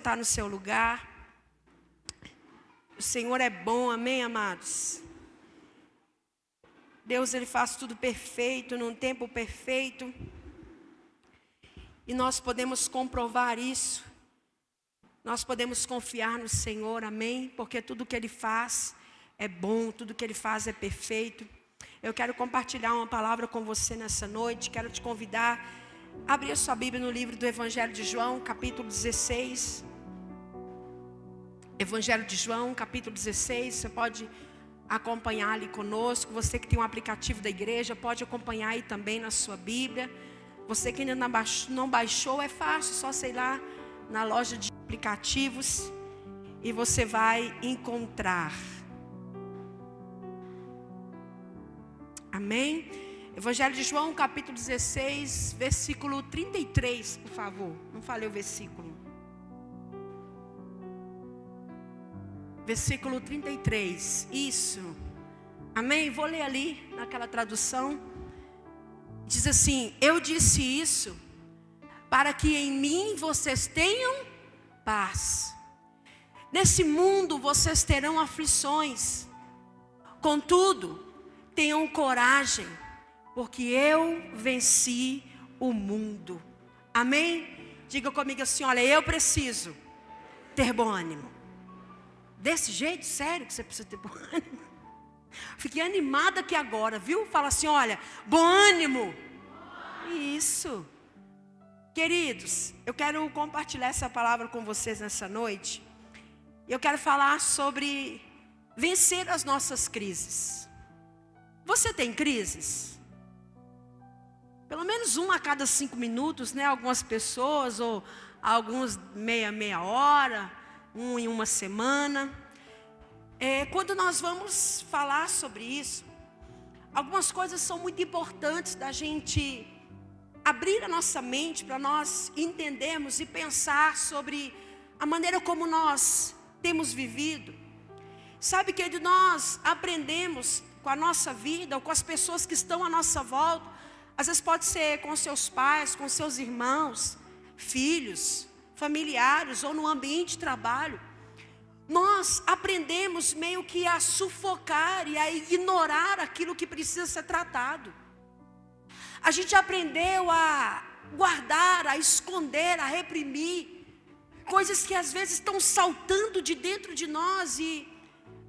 Está no seu lugar. O Senhor é bom, amém, amados? Deus, Ele faz tudo perfeito, num tempo perfeito. E nós podemos comprovar isso. Nós podemos confiar no Senhor, amém? Porque tudo que Ele faz é bom, tudo que Ele faz é perfeito. Eu quero compartilhar uma palavra com você nessa noite. Quero te convidar a abrir a sua Bíblia no livro do Evangelho de João, capítulo 16. Evangelho de João, capítulo 16, você pode acompanhar ali conosco. Você que tem um aplicativo da igreja, pode acompanhar aí também na sua Bíblia. Você que ainda não baixou, é fácil, só sei lá na loja de aplicativos e você vai encontrar. Amém? Evangelho de João, capítulo 16, versículo 33, por favor. Não falei o versículo. Versículo 33, isso. Amém? Vou ler ali, naquela tradução. Diz assim: eu disse isso para que em mim vocês tenham paz. Nesse mundo vocês terão aflições. Contudo, tenham coragem, porque eu venci o mundo. Amém? Diga comigo assim: olha, eu preciso ter bom ânimo. Desse jeito, sério que você precisa ter bom ânimo? Fiquei animada aqui agora, viu? Fala assim, olha, bom ânimo. Isso. Queridos, eu quero compartilhar essa palavra com vocês nessa noite. Eu quero falar sobre vencer as nossas crises. Você tem crises? Pelo menos uma a cada 5 minutos, né? Algumas pessoas, ou alguns meia hora, em uma semana. Quando nós vamos falar sobre isso, algumas coisas são muito importantes da gente abrir a nossa mente para nós entendermos e pensar sobre a maneira como nós temos vivido. Sabe, querido, nós aprendemos com a nossa vida, ou com as pessoas que estão à nossa volta. Às vezes pode ser com seus pais, com seus irmãos, filhos, familiares, ou no ambiente de trabalho. Nós aprendemos meio que a sufocar e a ignorar aquilo que precisa ser tratado. A gente aprendeu a guardar, a esconder, a reprimir coisas que às vezes estão saltando de dentro de nós. E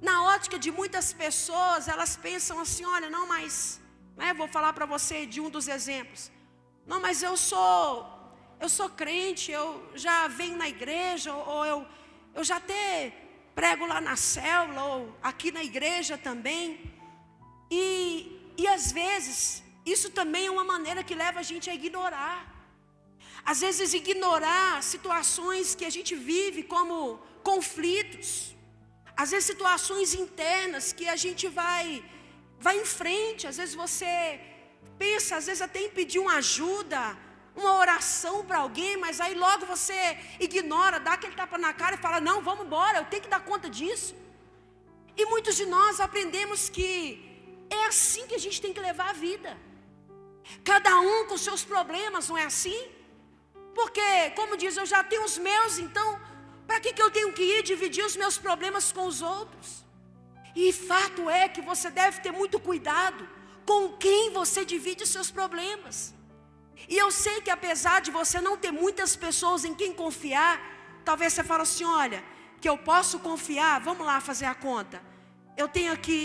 na ótica de muitas pessoas, elas pensam assim, olha, não, mas vou falar para você de um dos exemplos. Não, mas eu sou crente, eu já venho na igreja, ou eu já até prego lá na célula, ou aqui na igreja também. E às vezes, isso também é uma maneira que leva a gente a ignorar. Às vezes ignorar situações que a gente vive como conflitos. Às vezes situações internas que a gente vai em frente. Às vezes você pensa, às vezes até em pedir uma ajuda, uma oração para alguém, mas aí logo você ignora, dá aquele tapa na cara e fala, não, vamos embora, eu tenho que dar conta disso. E muitos de nós aprendemos que é assim que a gente tem que levar a vida. Cada um com seus problemas, não é assim? Porque, como diz, eu já tenho os meus, então para que eu tenho que ir dividir os meus problemas com os outros? E fato é que você deve ter muito cuidado com quem você divide os seus problemas. E eu sei que apesar de você não ter muitas pessoas em quem confiar, talvez você fale assim, olha, que eu posso confiar, vamos lá fazer a conta. Eu tenho aqui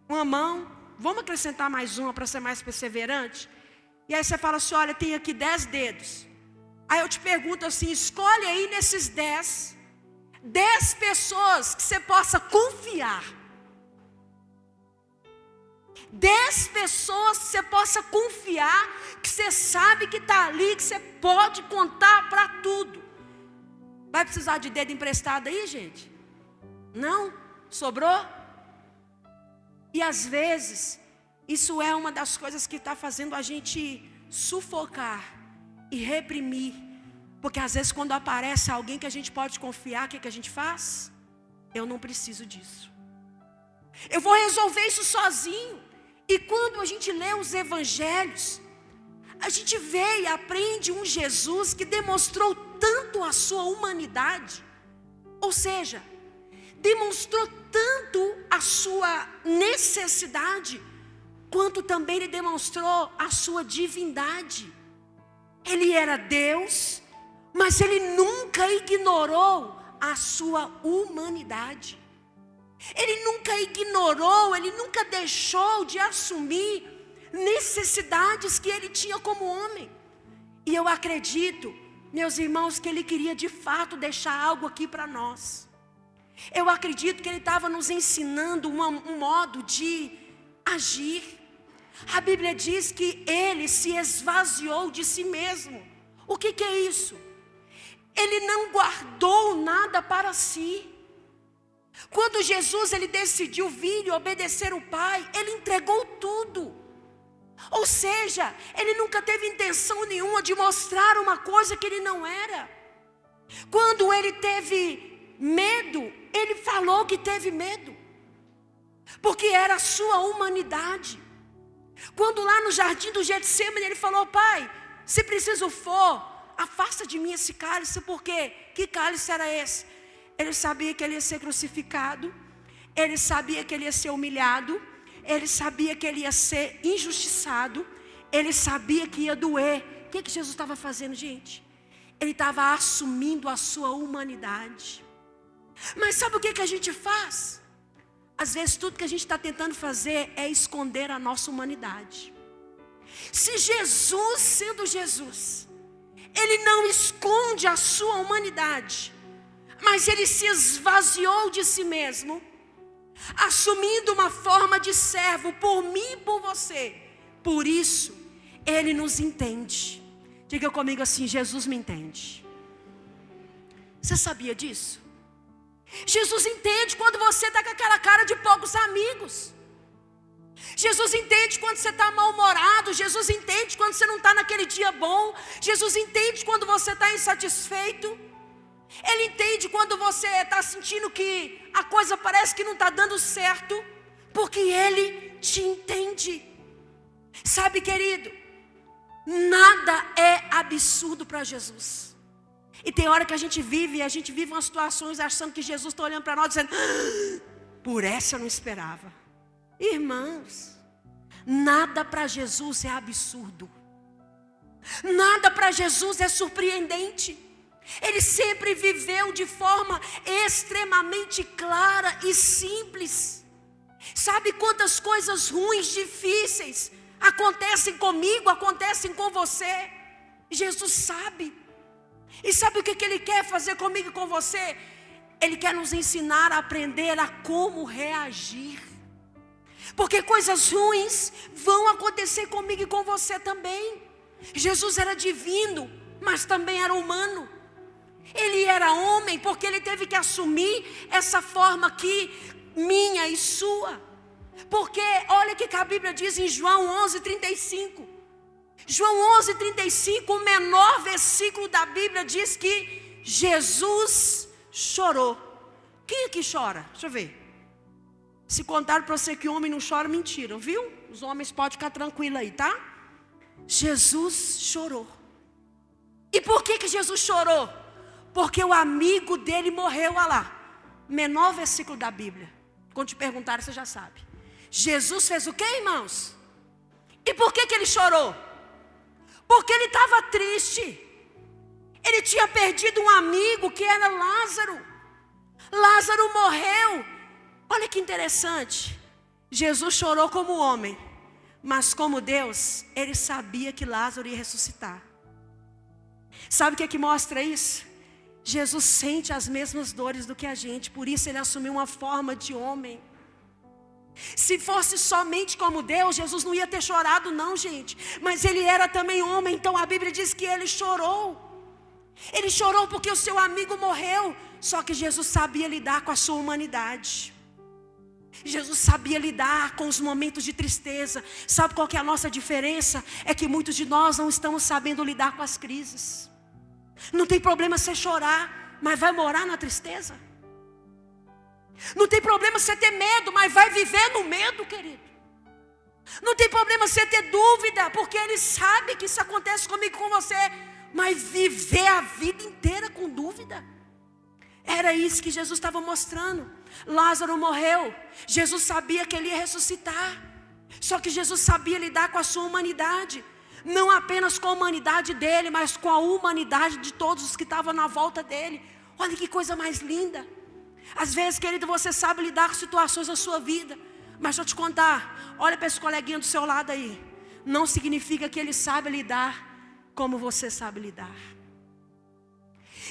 uma mão, vamos acrescentar mais uma para ser mais perseverante? E aí você fala assim, olha, tem aqui 10 dedos. Aí eu te pergunto assim, escolhe aí nesses 10 pessoas que você possa confiar. 10 pessoas que você possa confiar, que você sabe que está ali, que você pode contar para tudo. Vai precisar de dedo emprestado aí, gente? Não? Sobrou? E às vezes, isso é uma das coisas que está fazendo a gente sufocar e reprimir. Porque às vezes quando aparece alguém que a gente pode confiar, o que a gente faz? Eu não preciso disso. Eu vou resolver isso sozinho. E quando a gente lê os evangelhos, a gente vê e aprende um Jesus que demonstrou tanto a sua humanidade, ou seja, demonstrou tanto a sua necessidade, quanto também ele demonstrou a sua divindade. Ele era Deus, mas ele nunca ignorou a sua humanidade. Ele nunca ignorou, ele nunca deixou de assumir necessidades que ele tinha como homem. E eu acredito, meus irmãos, que ele queria de fato deixar algo aqui para nós. Eu acredito que ele estava nos ensinando um modo de agir. A Bíblia diz que ele se esvaziou de si mesmo. O que é isso? Ele não guardou nada para si. Quando Jesus ele decidiu vir e obedecer o Pai, ele entregou tudo. Ou seja, ele nunca teve intenção nenhuma de mostrar uma coisa que ele não era. Quando ele teve medo, ele falou que teve medo, porque era a sua humanidade. Quando lá no jardim do Getsemane ele falou: Pai, se preciso for, afasta de mim esse cálice. Por quê? Que cálice era esse? Ele sabia que ele ia ser crucificado, ele sabia que ele ia ser humilhado, ele sabia que ele ia ser injustiçado, ele sabia que ia doer. O que Jesus estava fazendo, gente? Ele estava assumindo a sua humanidade. Mas sabe o que a gente faz? Às vezes tudo que a gente está tentando fazer é esconder a nossa humanidade. Se Jesus, sendo Jesus, ele não esconde a sua humanidade, mas ele se esvaziou de si mesmo, assumindo uma forma de servo por mim e por você. Por isso, ele nos entende. Diga comigo assim: Jesus me entende. Você sabia disso? Jesus entende quando você está com aquela cara de poucos amigos. Jesus entende quando você está mal-humorado. Jesus entende quando você não está naquele dia bom. Jesus entende quando você está insatisfeito. Ele entende quando você está sentindo que a coisa parece que não está dando certo, porque Ele te entende. Sabe, querido, nada é absurdo para Jesus. E tem hora que a gente vive umas situações achando que Jesus está olhando para nós dizendo: por essa eu não esperava. Irmãos, nada para Jesus é absurdo. Nada para Jesus é surpreendente. Ele sempre viveu de forma extremamente clara e simples. Sabe quantas coisas ruins, difíceis acontecem comigo, acontecem com você? Jesus sabe. E sabe o que Ele quer fazer comigo e com você? Ele quer nos ensinar a aprender a como reagir. Porque coisas ruins vão acontecer comigo e com você também. Jesus era divino, mas também era humano. Ele era homem porque ele teve que assumir essa forma aqui, minha e sua. Porque olha o que a Bíblia diz em João 11:35. João 11:35, o menor versículo da Bíblia, diz que Jesus chorou. Quem aqui chora? Deixa eu ver. Se contaram para você que homem não chora, mentira, viu? Os homens podem ficar tranquilos aí, tá? Jesus chorou. E por que Jesus chorou? Porque o amigo dele morreu, olha lá. Menor versículo da Bíblia. Quando te perguntaram, você já sabe. Jesus fez o quê, irmãos? E por que ele chorou? Porque ele estava triste. Ele tinha perdido um amigo que era Lázaro. Lázaro morreu. Olha que interessante. Jesus chorou como homem, mas como Deus, ele sabia que Lázaro ia ressuscitar. Sabe o que mostra isso? Jesus sente as mesmas dores do que a gente, por isso ele assumiu uma forma de homem. Se fosse somente como Deus, Jesus não ia ter chorado não, gente. Mas ele era também homem, então a Bíblia diz que ele chorou. Ele chorou porque o seu amigo morreu. Só que Jesus sabia lidar com a sua humanidade. Jesus sabia lidar com os momentos de tristeza. Sabe qual que é a nossa diferença? É que muitos de nós não estamos sabendo lidar com as crises. Não tem problema você chorar, mas vai morar na tristeza. Não tem problema você ter medo, mas vai viver no medo, querido. Não tem problema você ter dúvida, porque Ele sabe que isso acontece comigo e com você. mas viver a vida inteira com dúvida. Era isso que Jesus estava mostrando. Lázaro morreu, Jesus sabia que ele ia ressuscitar, só que Jesus sabia lidar com a sua humanidade, não apenas com a humanidade dele, mas com a humanidade de todos os que estavam na volta dele. Olha que coisa mais linda. Às vezes, querido, você sabe lidar com situações da sua vida, mas deixa eu te contar, olha para esse coleguinha do seu lado aí, não significa que ele sabe lidar como você sabe lidar.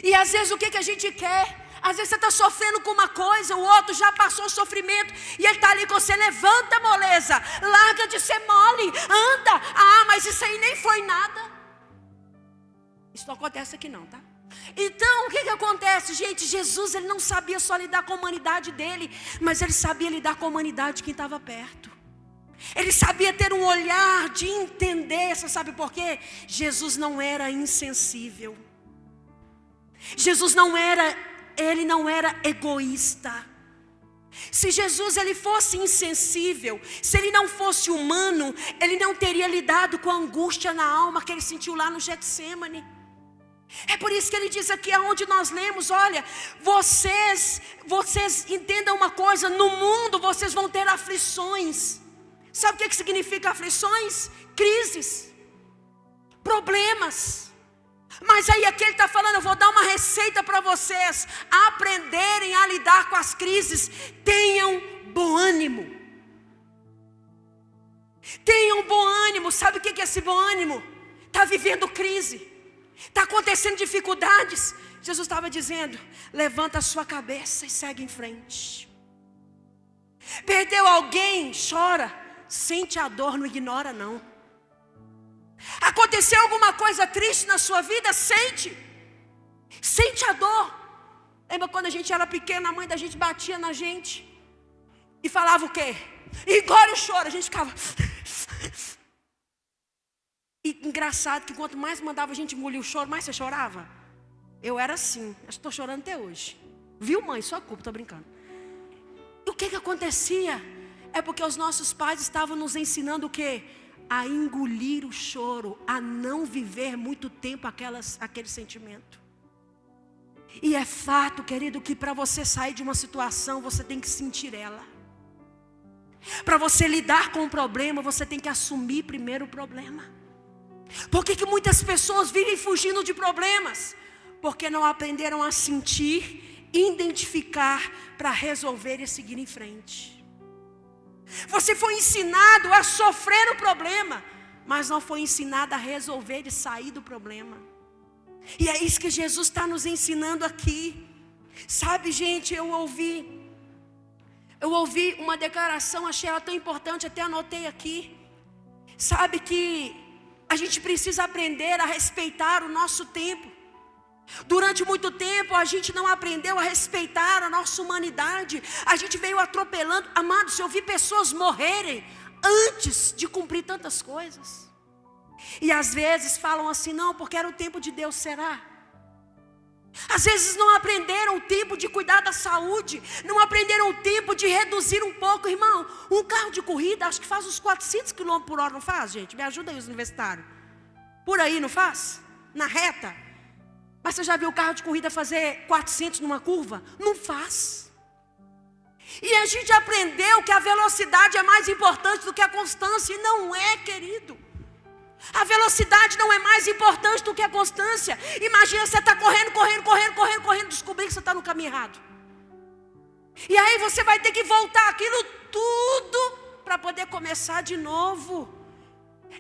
E às vezes o que a gente quer? Às vezes você está sofrendo com uma coisa, o outro já passou o sofrimento, e ele está ali com você, levanta, moleza, larga de ser mole, anda. Ah, mas isso aí nem foi nada. Isso não acontece aqui não, tá? Então o que acontece, gente? Jesus, ele não sabia só lidar com a humanidade dele, mas ele sabia lidar com a humanidade de quem estava perto. Ele sabia ter um olhar de entender. Você sabe por quê? Jesus não era insensível. Jesus não era egoísta. Se Jesus ele fosse insensível, se ele não fosse humano, ele não teria lidado com a angústia na alma que ele sentiu lá no Getsêmani. É por isso que ele diz aqui, aonde nós lemos, olha, vocês entendam uma coisa, no mundo vocês vão ter aflições. Sabe o que significa aflições? Crises, problemas. Mas aí aqui ele está falando, eu vou dar uma receita para vocês aprenderem a lidar com as crises. Tenham bom ânimo. Tenham bom ânimo. Sabe o que é esse bom ânimo? Está vivendo crise, está acontecendo dificuldades. Jesus estava dizendo, levanta a sua cabeça e segue em frente. Perdeu alguém, chora. Sente a dor, não ignora não. Aconteceu alguma coisa triste na sua vida? Sente a dor. Lembra quando a gente era pequena, a mãe da gente batia na gente e falava o quê? Engole o choro. A gente ficava. E engraçado que quanto mais mandava a gente engolir o choro, mais você chorava. Eu era assim, acho que estou chorando até hoje. Viu, mãe? Sua culpa, estou brincando. E o que acontecia? É porque os nossos pais estavam nos ensinando o quê? A engolir o choro, a não viver muito tempo aquele sentimento. E é fato, querido, que para você sair de uma situação, você tem que sentir ela. Para você lidar com o problema, você tem que assumir primeiro o problema. Por que muitas pessoas vivem fugindo de problemas? Porque não aprenderam a sentir, identificar, para resolver e seguir em frente. Você foi ensinado a sofrer o problema, mas não foi ensinado a resolver e sair do problema. E é isso que Jesus está nos ensinando aqui. Sabe, gente, eu ouvi uma declaração, achei ela tão importante, até anotei aqui. Sabe que a gente precisa aprender a respeitar o nosso tempo. Durante muito tempo a gente não aprendeu a respeitar a nossa humanidade. A gente veio atropelando. Amados, eu vi pessoas morrerem antes de cumprir tantas coisas. E às vezes falam assim, não, porque era o tempo de Deus, será? Às vezes não aprenderam o tempo de cuidar da saúde, não aprenderam o tempo de reduzir um pouco. Irmão, um carro de corrida acho que faz uns 400 km por hora, não faz, gente? Me ajuda aí os universitários. Por aí, não faz? Na reta. Mas você já viu o carro de corrida fazer 400 numa curva? Não faz. E a gente aprendeu que a velocidade é mais importante do que a constância. E não é, querido. A velocidade não é mais importante do que a constância. Imagina você está correndo, descobrir que você está no caminho errado. E aí você vai ter que voltar aquilo tudo para poder começar de novo.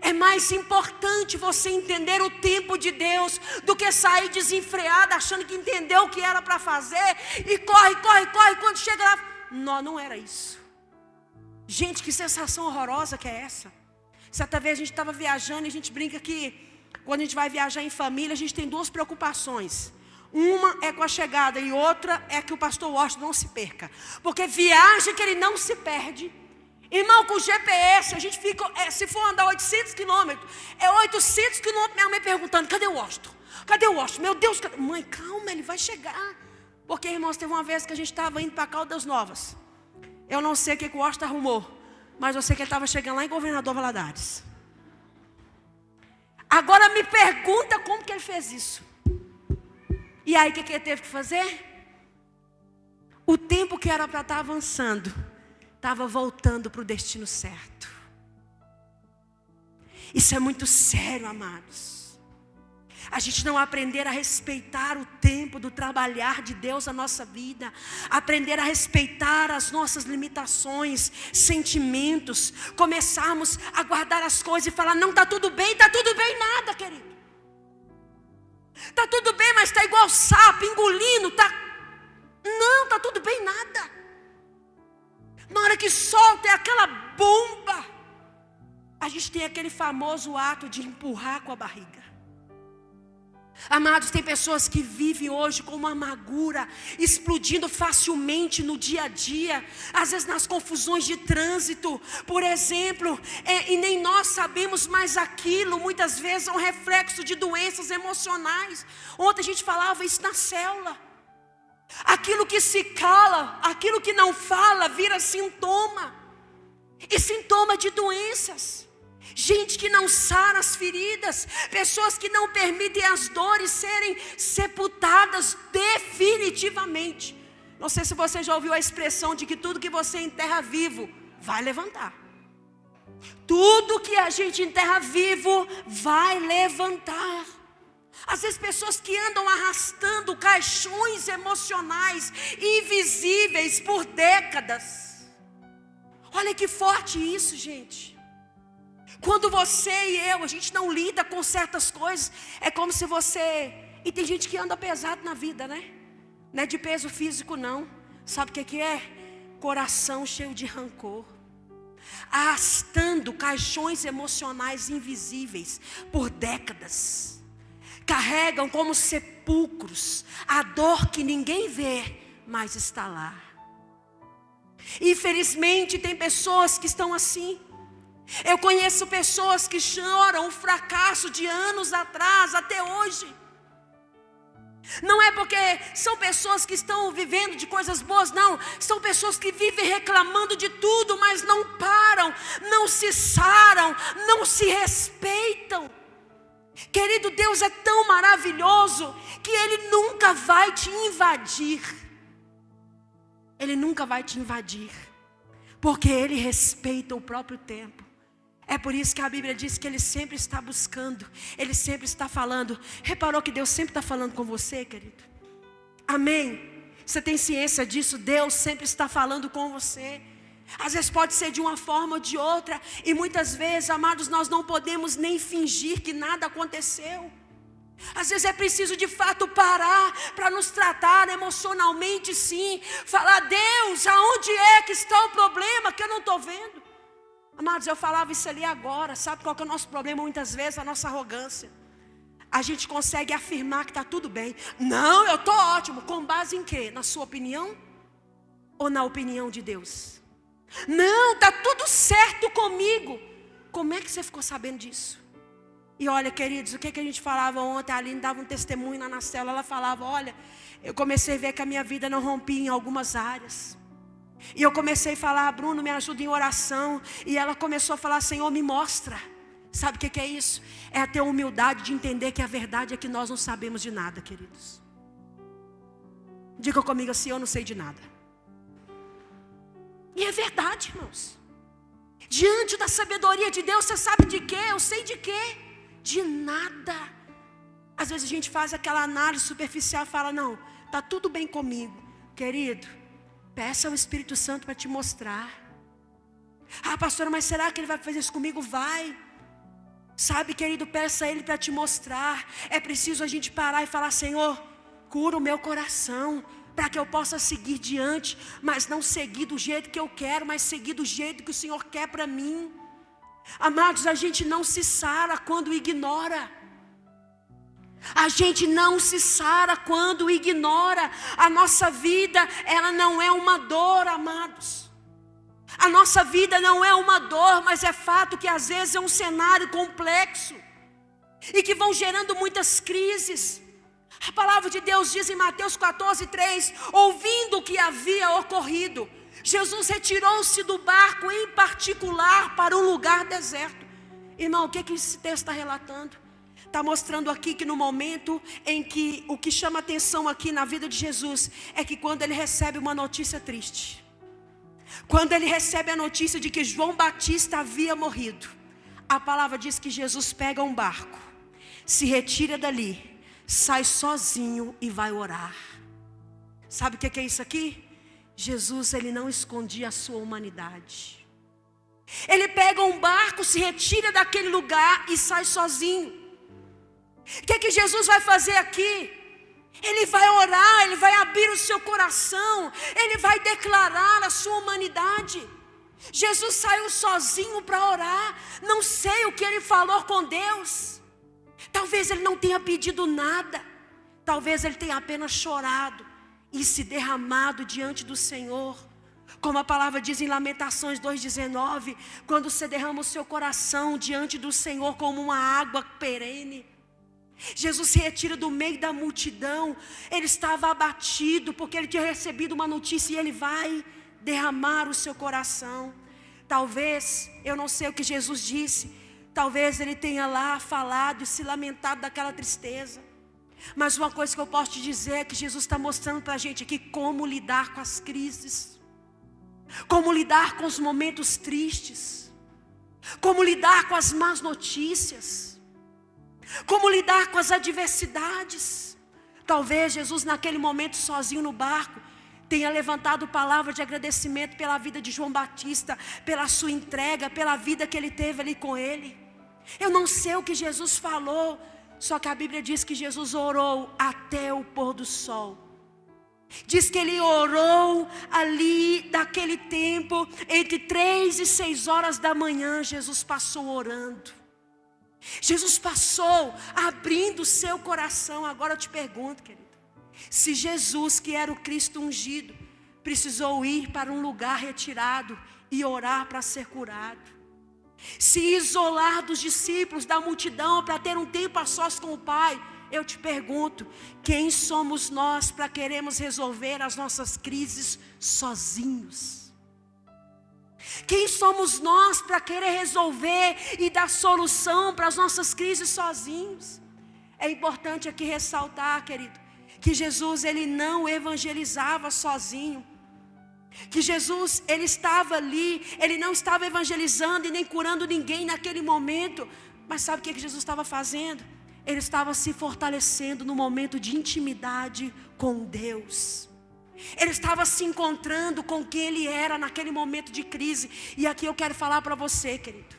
É mais importante você entender o tempo de Deus do que sair desenfreado achando que entendeu o que era para fazer e corre, quando chega lá, não era isso. Gente, que sensação horrorosa que é essa? Certa vez a gente estava viajando e a gente brinca que quando a gente vai viajar em família, a gente tem duas preocupações. Uma é com a chegada e outra é que o pastor Washington não se perca. Porque viagem que ele não se perde. Irmão, com o GPS, a gente fica, se for andar 800 quilômetros, é 800 quilômetros, minha mãe perguntando, cadê o Washington? Cadê o Washington? Meu Deus, mãe, calma, ele vai chegar. Porque, irmãos, teve uma vez que a gente estava indo para Caldas Novas. Eu não sei o que o Washington arrumou, mas eu sei que ele estava chegando lá em Governador Valadares. Agora me pergunta como que ele fez isso. E aí o que ele teve que fazer? O tempo que era para estar avançando, estava voltando para o destino certo. Isso é muito sério, amados. A gente não aprender a respeitar o tempo do trabalhar de Deus na nossa vida, aprender a respeitar as nossas limitações, sentimentos, começarmos a guardar as coisas e falar, não, está tudo bem nada, querido. Está tudo bem, mas está igual sapo, engolindo, não, está tudo bem nada. Na hora que solta é aquela bomba, a gente tem aquele famoso ato de empurrar com a barriga. Amados, tem pessoas que vivem hoje com uma amargura explodindo facilmente no dia a dia, às vezes nas confusões de trânsito, por exemplo, e nem nós sabemos mais aquilo, muitas vezes é um reflexo de doenças emocionais. Ontem a gente falava isso na célula. Aquilo que se cala, aquilo que não fala, vira sintoma, e sintoma de doenças. Gente que não sara as feridas, pessoas que não permitem as dores serem sepultadas definitivamente. Não sei se você já ouviu a expressão de que tudo que você enterra vivo, vai levantar. Tudo que a gente enterra vivo, vai levantar. Às vezes pessoas que andam arrastando caixões emocionais invisíveis por décadas. Olha que forte isso, gente. Quando você e eu, a gente não lida com certas coisas, é como se você... E tem gente que anda pesado na vida, né? Não é de peso físico, não. Sabe o que é? Coração cheio de rancor. Arrastando caixões emocionais invisíveis por décadas. Carregam como sepulcros a dor que ninguém vê, mas está lá. Infelizmente tem pessoas que estão assim. Eu conheço pessoas que choram o fracasso de anos atrás até hoje. Não é porque são pessoas que estão vivendo de coisas boas, não. São pessoas que vivem reclamando de tudo, mas não param, não se saram, não se respeitam. Querido, Deus é tão maravilhoso que Ele nunca vai te invadir. Ele nunca vai te invadir, porque Ele respeita o próprio tempo. É por isso que a Bíblia diz que Ele sempre está buscando, Ele sempre está falando. Reparou que Deus sempre está falando com você, querido? Amém? Você tem ciência disso? Deus sempre está falando com você. Às vezes pode ser de uma forma ou de outra, e muitas vezes, amados, nós não podemos nem fingir que nada aconteceu. Às vezes é preciso de fato parar para nos tratar emocionalmente, sim. Falar, Deus, aonde é que está o problema que eu não estou vendo? Amados, eu falava isso ali agora. Sabe qual que é o nosso problema muitas vezes? A nossa arrogância. A gente consegue afirmar que está tudo bem. Não, eu estou ótimo. Com base em quê? Na sua opinião? Ou na opinião de Deus? Não, está tudo certo comigo. Como é que você ficou sabendo disso? E olha, queridos, o que a gente falava ontem? A Aline dava um testemunho lá na célula. Ela falava, olha, eu comecei a ver que a minha vida não rompia em algumas áreas. E eu comecei a falar, Bruno, me ajuda em oração. E ela começou a falar, Senhor, me mostra. Sabe o que é isso? É ter a humildade de entender que a verdade é que nós não sabemos de nada, queridos. Diga comigo assim, eu não sei de nada. E é verdade, irmãos. Diante da sabedoria de Deus, você sabe de quê? Eu sei de quê? De nada. Às vezes a gente faz aquela análise superficial e fala, não, está tudo bem comigo. Querido, peça ao Espírito Santo para te mostrar. Ah, pastora, mas será que Ele vai fazer isso comigo? Vai. Sabe, querido, peça a Ele para te mostrar. É preciso a gente parar e falar, Senhor, cura o meu coração, para que eu possa seguir diante, mas não seguir do jeito que eu quero, mas seguir do jeito que o Senhor quer para mim. Amados, a gente não se sara quando ignora. A gente não se sara quando ignora. A nossa vida, ela não é uma dor, amados. A nossa vida não é uma dor, mas é fato que às vezes é um cenário complexo e que vão gerando muitas crises. A palavra de Deus diz em Mateus 14:3, ouvindo o que havia ocorrido, Jesus retirou-se do barco em particular para um lugar deserto. Irmão, o que esse texto está relatando? está mostrando aqui que no momento em que o que chama atenção aqui na vida de Jesus é que quando ele recebe uma notícia triste, quando ele recebe a notícia de que João Batista havia morrido, a palavra diz que Jesus pega um barco, se retira dali, sai sozinho e vai orar. Sabe o que é isso aqui? Jesus, ele não escondia a sua humanidade. Ele pega um barco, se retira daquele lugar e sai sozinho. O que Jesus vai fazer aqui? Ele vai orar, ele vai abrir o seu coração, ele vai declarar a sua humanidade. Jesus saiu sozinho para orar. Não sei o que ele falou com Deus. Talvez ele não tenha pedido nada. Talvez ele tenha apenas chorado e se derramado diante do Senhor. Como a palavra diz em Lamentações 2,19, quando você derrama o seu coração diante do Senhor como uma água perene. Jesus se retira do meio da multidão. Ele estava abatido porque ele tinha recebido uma notícia e ele vai derramar o seu coração. Talvez, eu não sei o que Jesus disse, talvez ele tenha lá falado e se lamentado daquela tristeza. Mas uma coisa que eu posso te dizer é que Jesus está mostrando para a gente aqui como lidar com as crises, como lidar com os momentos tristes, como lidar com as más notícias, como lidar com as adversidades. Talvez Jesus naquele momento sozinho no barco tenha levantado palavra de agradecimento pela vida de João Batista, pela sua entrega, pela vida que ele teve ali com ele. Eu não sei o que Jesus falou, só que a Bíblia diz que Jesus orou até o pôr do sol. Diz que ele orou ali daquele tempo, entre 3 e 6 horas da manhã, Jesus passou orando. Jesus passou abrindo o seu coração. Agora eu te pergunto, querido, se Jesus, que era o Cristo ungido, precisou ir para um lugar retirado e orar para ser curado, se isolar dos discípulos, da multidão, para ter um tempo a sós com o Pai, eu te pergunto, quem somos nós para queremos resolver as nossas crises sozinhos? Quem somos nós para querer resolver e dar solução para as nossas crises sozinhos? É importante aqui ressaltar, querido, que Jesus, ele não evangelizava sozinho. Que Jesus, ele estava ali, ele não estava evangelizando e nem curando ninguém naquele momento. Mas sabe o que Jesus estava fazendo? Ele estava se fortalecendo no momento de intimidade com Deus. Ele estava se encontrando com quem ele era naquele momento de crise. E aqui eu quero falar para você, querido,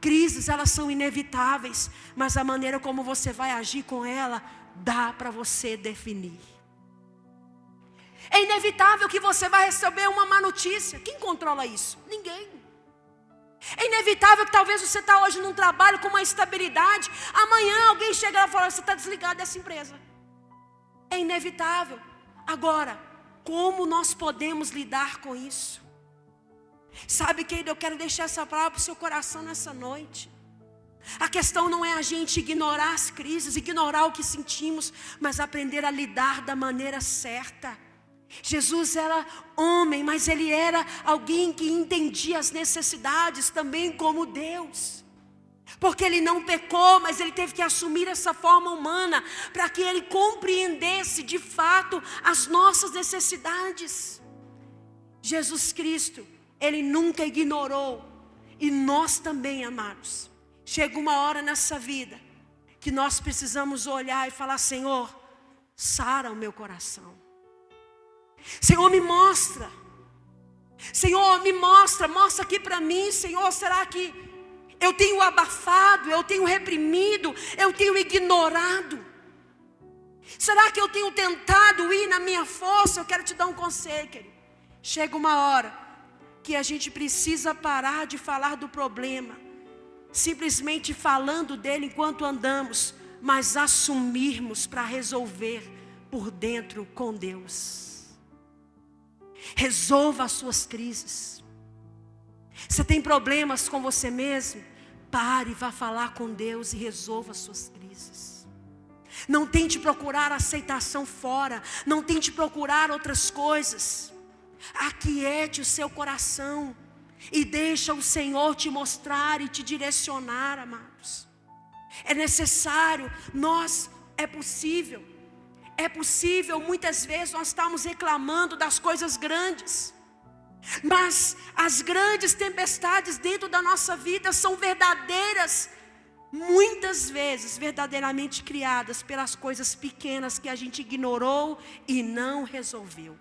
crises, elas são inevitáveis, mas a maneira como você vai agir com ela, dá para você definir. É inevitável que você vai receber uma má notícia. Quem controla isso? Ninguém. É inevitável que talvez você está hoje num trabalho com uma estabilidade, amanhã alguém chega lá e fala, você está desligado dessa empresa. É inevitável. Agora, como nós podemos lidar com isso? Sabe, querido, eu quero deixar essa palavra para o seu coração nessa noite. A questão não é a gente ignorar as crises, ignorar o que sentimos, mas aprender a lidar da maneira certa. Jesus era homem, mas ele era alguém que entendia as necessidades também como Deus. Porque ele não pecou, mas ele teve que assumir essa forma humana para que ele compreendesse de fato as nossas necessidades. Jesus Cristo, ele nunca ignorou, e nós também, amados. Chega uma hora nessa vida que nós precisamos olhar e falar, Senhor, sara o meu coração. Senhor, me mostra. Senhor, me mostra aqui para mim, Senhor, será que eu tenho abafado, eu tenho reprimido, eu tenho ignorado? Será que eu tenho tentado ir na minha força? Eu quero te dar um conselho, querido. Chega uma hora que a gente precisa parar de falar do problema, simplesmente falando dele enquanto andamos, mas assumirmos para resolver por dentro com Deus. Resolva as suas crises. Você tem problemas com você mesmo? Pare, vá falar com Deus e resolva as suas crises. Não tente procurar aceitação fora. Não tente procurar outras coisas. Aquiete o seu coração e deixa o Senhor te mostrar e te direcionar, amados. É necessário, é possível. É possível, muitas vezes nós estamos reclamando das coisas grandes. Mas as grandes tempestades dentro da nossa vida são verdadeiras, muitas vezes verdadeiramente criadas pelas coisas pequenas que a gente ignorou e não resolveu.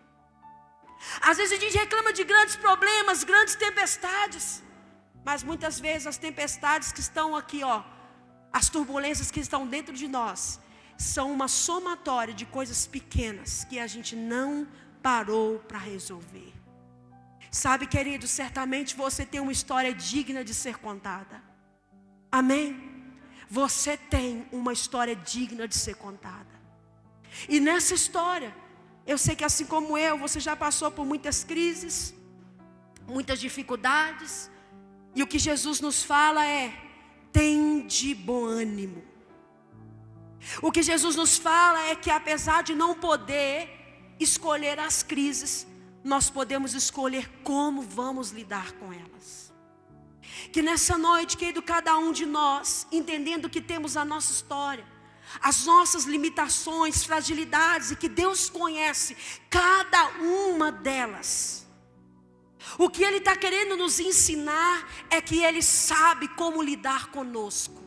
Às vezes a gente reclama de grandes problemas, grandes tempestades, mas muitas vezes as tempestades que estão aqui, as turbulências que estão dentro de nós, são uma somatória de coisas pequenas que a gente não parou para resolver. Sabe, querido, certamente você tem uma história digna de ser contada. Amém? Você tem uma história digna de ser contada. E nessa história, eu sei que assim como você já passou por muitas crises, muitas dificuldades. E o que Jesus nos fala é: tende bom ânimo. O que Jesus nos fala é que apesar de não poder escolher as crises, nós podemos escolher como vamos lidar com elas. Que nessa noite, querido, cada um de nós, entendendo que temos a nossa história, as nossas limitações, fragilidades, e que Deus conhece cada uma delas. O que Ele está querendo nos ensinar é que Ele sabe como lidar conosco.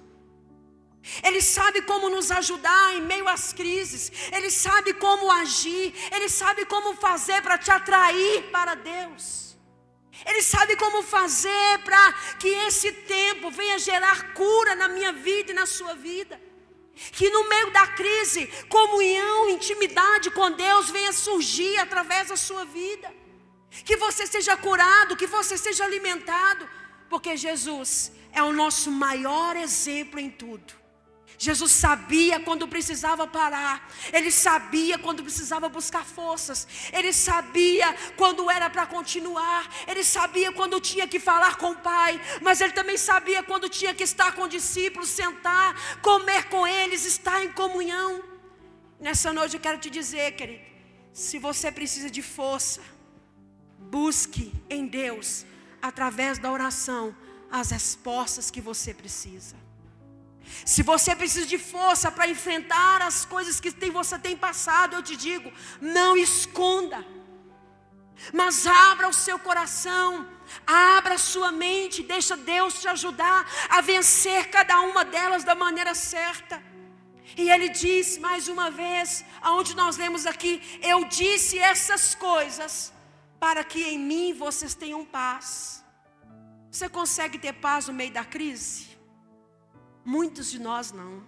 Ele sabe como nos ajudar em meio às crises. Ele sabe como agir. Ele sabe como fazer para te atrair para Deus. Ele sabe como fazer para que esse tempo venha gerar cura na minha vida e na sua vida. Que no meio da crise, comunhão, intimidade com Deus venha surgir através da sua vida. Que você seja curado, que você seja alimentado. Porque Jesus é o nosso maior exemplo em tudo. Jesus sabia quando precisava parar. Ele sabia quando precisava buscar forças. Ele sabia quando era para continuar. Ele sabia quando tinha que falar com o Pai. Mas Ele também sabia quando tinha que estar com os discípulos, sentar, comer com eles, estar em comunhão. Nessa noite eu quero te dizer, querido, se você precisa de força, busque em Deus, através da oração, as respostas que você precisa. Se você precisa de força para enfrentar as coisas que você tem passado, eu te digo, não esconda, mas abra o seu coração, abra a sua mente, deixa Deus te ajudar a vencer cada uma delas da maneira certa. E Ele diz mais uma vez, aonde nós lemos aqui: eu disse essas coisas para que em mim vocês tenham paz. Você consegue ter paz no meio da crise? Muitos de nós não.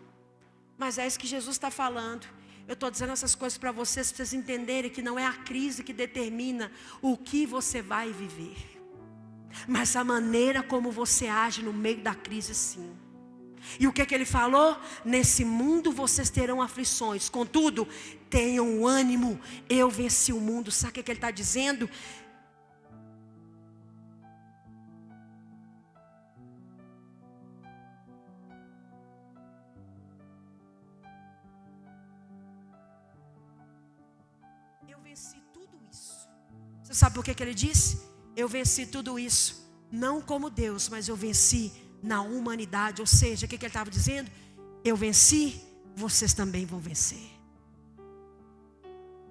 Mas é isso que Jesus está falando. Eu estou dizendo essas coisas para vocês entenderem que não é a crise que determina o que você vai viver, mas a maneira como você age no meio da crise, sim. E o que Ele falou? Nesse mundo vocês terão aflições, contudo, tenham ânimo, eu venci o mundo. Sabe o que Ele está dizendo? Você sabe por que Ele disse? Eu venci tudo isso, não como Deus, mas eu venci na humanidade. Ou seja, o que Ele estava dizendo? Eu venci, vocês também vão vencer.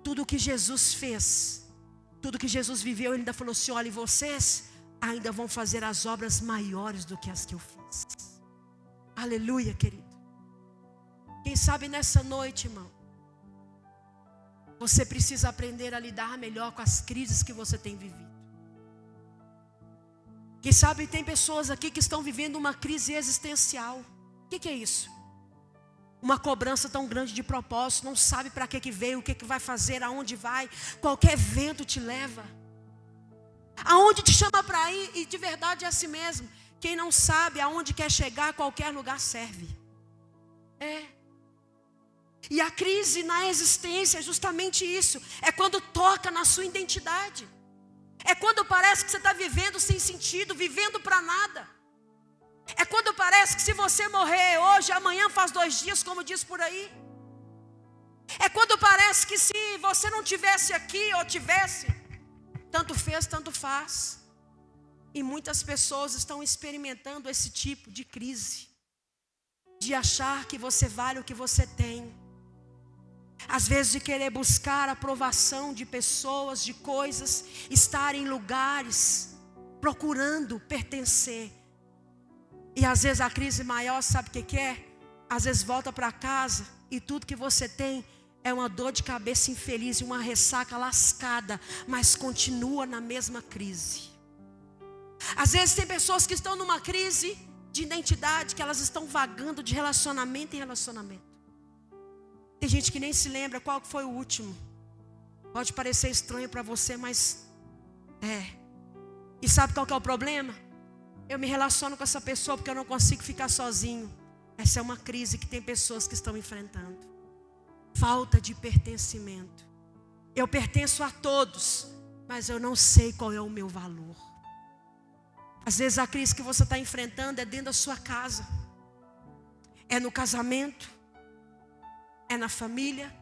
Tudo que Jesus fez, tudo que Jesus viveu, Ele ainda falou assim: olha, vocês ainda vão fazer as obras maiores do que as que eu fiz. Aleluia, querido. Quem sabe nessa noite, irmão, você precisa aprender a lidar melhor com as crises que você tem vivido. Quem sabe tem pessoas aqui que estão vivendo uma crise existencial. O que é isso? Uma cobrança tão grande de propósito, não sabe para que veio, o que vai fazer, aonde vai. Qualquer vento te leva. Aonde te chama para ir, e de verdade é assim mesmo. Quem não sabe aonde quer chegar, qualquer lugar serve. E a crise na existência é justamente isso. É quando toca na sua identidade. É quando parece que você está vivendo sem sentido, vivendo para nada. É quando parece que se você morrer hoje, amanhã faz 2 dias, como diz por aí. É quando parece que se você não tivesse aqui ou tivesse, tanto fez, tanto faz. E muitas pessoas estão experimentando esse tipo de crise, de achar que você vale o que você tem. Às vezes de querer buscar a aprovação de pessoas, de coisas, estar em lugares, procurando pertencer. E às vezes a crise maior, sabe o que é? Às vezes volta para casa e tudo que você tem é uma dor de cabeça infeliz e uma ressaca lascada, mas continua na mesma crise. Às vezes tem pessoas que estão numa crise de identidade, que elas estão vagando de relacionamento em relacionamento. Tem gente que nem se lembra qual foi o último. Pode parecer estranho para você, mas é. E sabe qual que é o problema? Eu me relaciono com essa pessoa porque eu não consigo ficar sozinho. Essa é uma crise que tem pessoas que estão enfrentando. Falta de pertencimento. Eu pertenço a todos, mas eu não sei qual é o meu valor. Às vezes a crise que você está enfrentando é dentro da sua casa. É no casamento. É na família.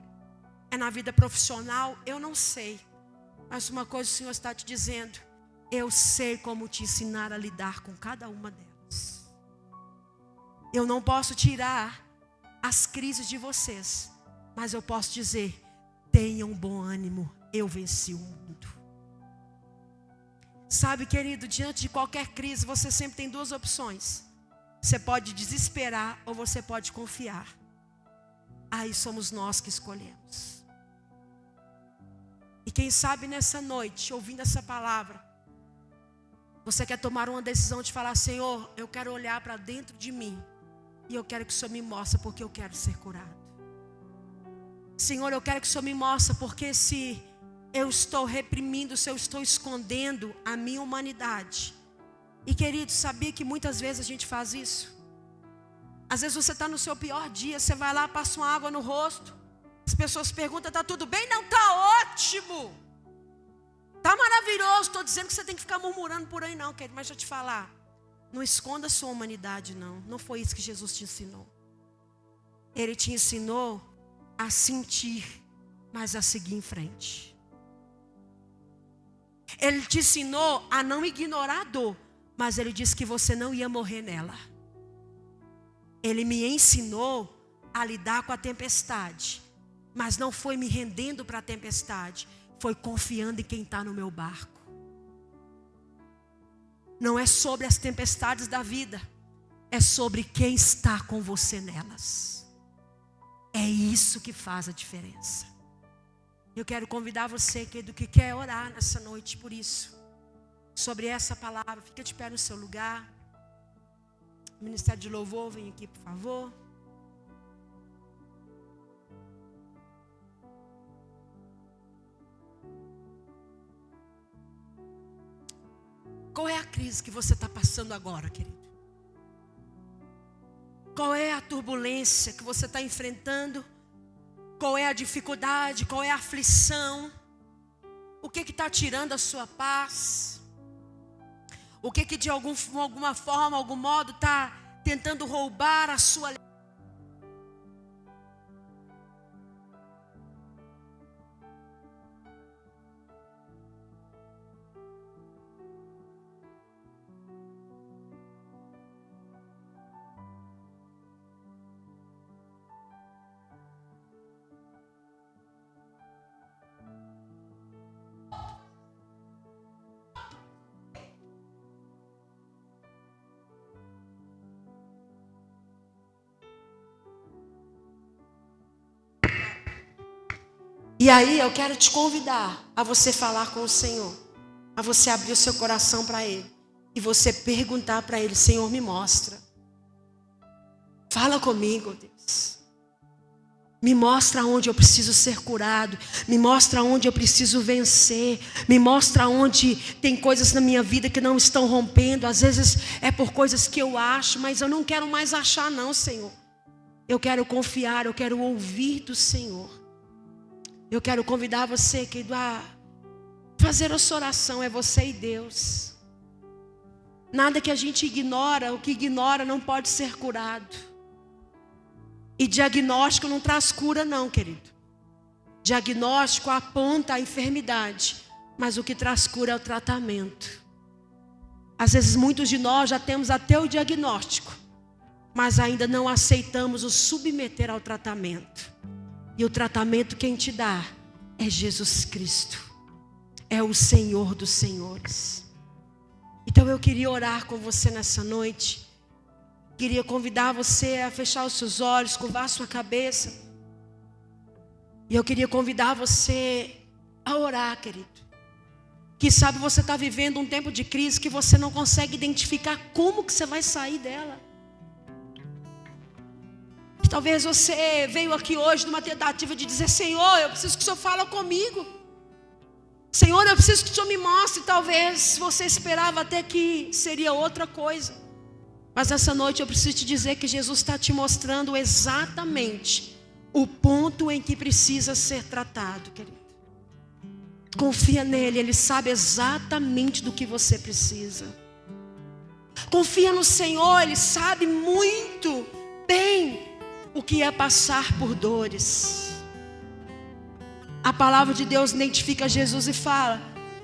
É na vida profissional. Eu não sei. Mas uma coisa o Senhor está te dizendo. Eu sei como te ensinar a lidar com cada uma delas. Eu não posso tirar as crises de vocês. Mas eu posso dizer, tenham bom ânimo, eu venci o mundo. Sabe, querido, diante de qualquer crise, você sempre tem duas opções. Você pode desesperar ou você pode confiar. Aí somos nós que escolhemos. E quem sabe nessa noite, ouvindo essa palavra, você quer tomar uma decisão de falar, Senhor, eu quero olhar para dentro de mim. E eu quero que o Senhor me mostre porque eu quero ser curado. Senhor, eu quero que o Senhor me mostre, porque se eu estou reprimindo, se eu estou escondendo a minha humanidade. E querido, sabia que muitas vezes a gente faz isso? Às vezes você está no seu pior dia, você vai lá, passa uma água no rosto. As pessoas perguntam, está tudo bem? Não, está ótimo. Está maravilhoso. Estou dizendo que você tem que ficar murmurando por aí não, querido. Mas deixa eu te falar, não esconda a sua humanidade não. Não foi isso que Jesus te ensinou. Ele te ensinou a sentir, mas a seguir em frente. Ele te ensinou a não ignorar a dor, mas ele disse que você não ia morrer nela. Ele me ensinou a lidar com a tempestade, mas não foi me rendendo para a tempestade, foi confiando em quem está no meu barco. Não é sobre as tempestades da vida, é sobre quem está com você nelas. É isso que faz a diferença. Eu quero convidar você, querido, que quer orar nessa noite por isso. Sobre essa palavra. Fica de pé no seu lugar. O Ministério de Louvor, vem aqui, por favor. Qual é a crise que você está passando agora, querido? Qual é a turbulência que você está enfrentando? Qual é a dificuldade? Qual é a aflição? O que está tirando a sua paz? O que de alguma forma, algum modo está tentando roubar a sua alegria? E aí eu quero te convidar a você falar com o Senhor, a você abrir o seu coração para Ele e você perguntar para Ele, Senhor, me mostra. Fala comigo, Deus. Me mostra onde eu preciso ser curado, me mostra onde eu preciso vencer, me mostra onde tem coisas na minha vida que não estão rompendo. Às vezes é por coisas que eu acho, mas eu não quero mais achar não, Senhor. Eu quero confiar, eu quero ouvir do Senhor. Eu quero convidar você, querido, a fazer essa oração. É você e Deus. Nada que a gente ignora, o que ignora não pode ser curado. E diagnóstico não traz cura não, querido. Diagnóstico aponta a enfermidade, mas o que traz cura é o tratamento. Às vezes muitos de nós já temos até o diagnóstico, mas ainda não aceitamos nos submeter ao tratamento. E o tratamento quem te dá é Jesus Cristo, é o Senhor dos Senhores. Então eu queria orar com você nessa noite. Queria convidar você a fechar os seus olhos, curvar a sua cabeça. E eu queria convidar você a orar, querido. Que sabe você está vivendo um tempo de crise que você não consegue identificar como que você vai sair dela. Talvez você veio aqui hoje numa tentativa de dizer: Senhor, eu preciso que o Senhor fale comigo. Senhor, eu preciso que o Senhor me mostre. Talvez você esperava até que seria outra coisa. Mas essa noite eu preciso te dizer que Jesus está te mostrando exatamente o ponto em que precisa ser tratado, querido. Confia nele, ele sabe exatamente do que você precisa. Confia no Senhor, ele sabe muito bem o que é passar por dores. A palavra de Deus identifica Jesus e fala: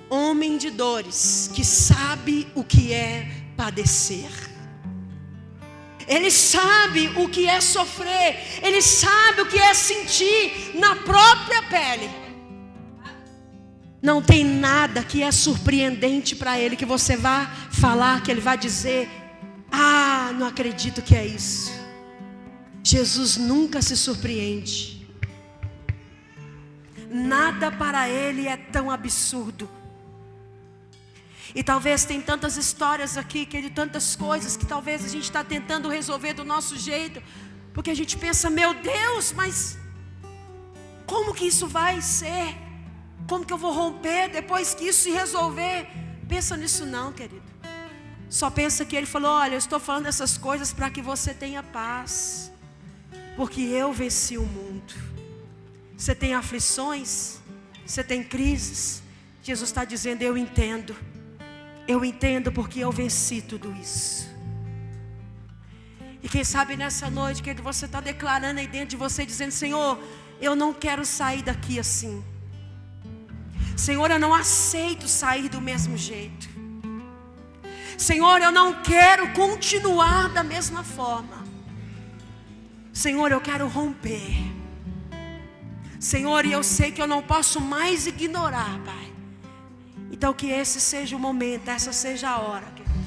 homem de dores, que sabe o que é padecer. Ele sabe o que é sofrer. Ele sabe o que é sentir na própria pele. Não tem nada que é surpreendente para ele, que você vá falar, que ele vai dizer: ah, não acredito que é isso. Jesus nunca se surpreende. Nada para ele é tão absurdo. E talvez tem tantas histórias aqui, querido, tantas coisas que talvez a gente está tentando resolver do nosso jeito, porque a gente pensa: meu Deus, mas como que isso vai ser? Como que eu vou romper depois que isso se resolver? Pensa nisso não, querido. Só pensa que ele falou: olha, eu estou falando essas coisas para que você tenha paz, porque eu venci o mundo. Você tem aflições, você tem crises. Jesus está dizendo: eu entendo porque eu venci tudo isso. E quem sabe nessa noite, querido, você está declarando aí dentro de você, dizendo: Senhor, eu não quero sair daqui assim. Senhor, eu não aceito sair do mesmo jeito. Senhor, eu não quero continuar da mesma forma. Senhor, eu quero romper. Senhor, e eu sei que eu não posso mais ignorar, Pai. Então que esse seja o momento, essa seja a hora, querido,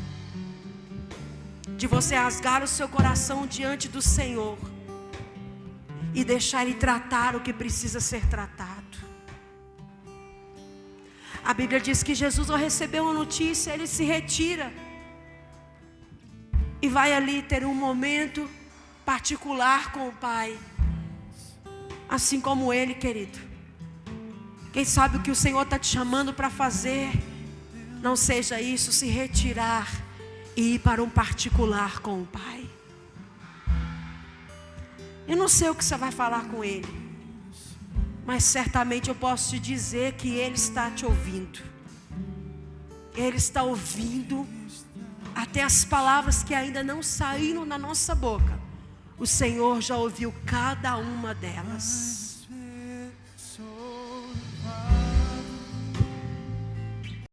de você rasgar o seu coração diante do Senhor e deixar Ele tratar o que precisa ser tratado. A Bíblia diz que Jesus, ao receber uma notícia, Ele se retira e vai ali ter um momento particular com o Pai. Assim como Ele, querido, quem sabe o que o Senhor está te chamando para fazer não seja isso, se retirar e ir para um particular com o Pai. Eu não sei o que você vai falar com Ele, mas certamente eu posso te dizer que Ele está te ouvindo. Ele está ouvindo até as palavras que ainda não saíram na nossa boca. O Senhor já ouviu cada uma delas.